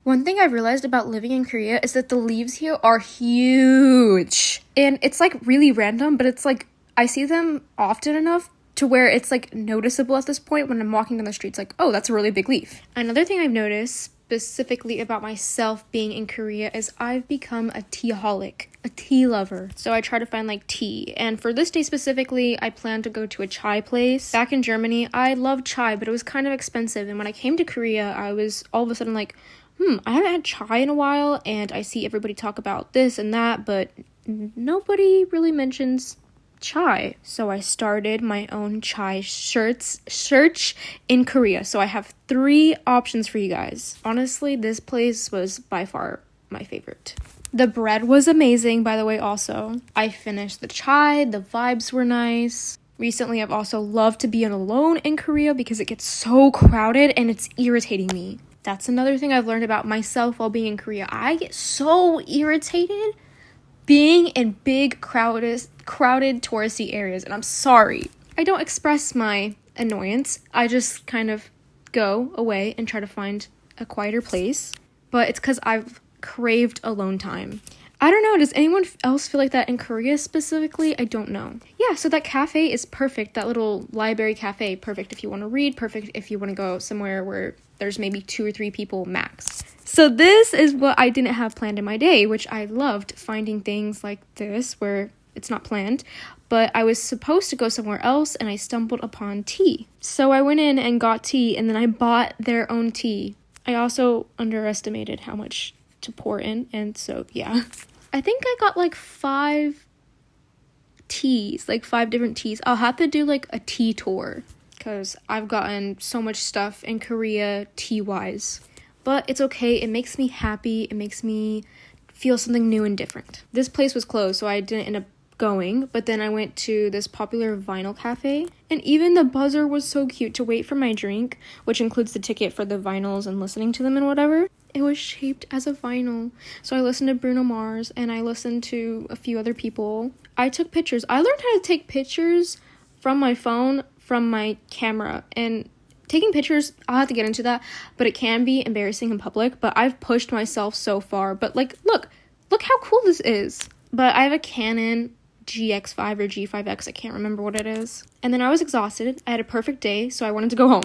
One thing I've realized about living in Korea is that the leaves here are huge. And it's like really random, but it's like I see them often enough to where it's like noticeable at this point when I'm walking down the streets, like, oh, that's a really big leaf. Another thing I've noticed specifically about myself being in Korea is I've become a teaholic, a tea lover. So I try to find like tea. And for this day specifically, I plan to go to a chai place. Back in Germany, I loved chai, but it was kind of expensive. And when I came to Korea, I was all of a sudden like, I haven't had chai in a while, and I see everybody talk about this and that, but nobody really mentions chai. So I started my own chai search in Korea. So I have 3 options for you guys. Honestly, this place was by far my favorite. The bread was amazing, by the way, also. I finished the chai, the vibes were nice. Recently, I've also loved to be alone in Korea because it gets so crowded and it's irritating me. That's another thing I've learned about myself while being in Korea. I get so irritated being in big, crowded touristy areas, and I'm sorry. I don't express my annoyance. I just kind of go away and try to find a quieter place, but it's because I've craved alone time. I don't know, does anyone else feel like that in Korea specifically? I don't know. Yeah, so that cafe is perfect, that little library cafe, perfect if you want to read, perfect if you want to go somewhere where there's maybe 2 or 3 people max. So this is what I didn't have planned in my day, which I loved, finding things like this where it's not planned, but I was supposed to go somewhere else and I stumbled upon tea. So I went in and got tea, and then I bought their own tea. I also underestimated how much to pour in, and so yeah. I think I got like 5 teas, like 5 different teas. I'll have to do like a tea tour because I've gotten so much stuff in Korea tea-wise. But it's okay, it makes me happy, it makes me feel something new and different. This place was closed, so I didn't end up going, but then I went to this popular vinyl cafe, and even the buzzer was so cute to wait for my drink, which includes the ticket for the vinyls and listening to them and whatever. It was shaped as a vinyl. So I listened to Bruno Mars, and I listened to a few other people. I took pictures. I learned how to take pictures from my phone, from my camera, and taking pictures, I'll have to get into that, but it can be embarrassing in public, but I've pushed myself so far. But like, look how cool this is. But I have a Canon GX5 or G5X, I can't remember what it is. And then I was exhausted. I had a perfect day, so I wanted to go home.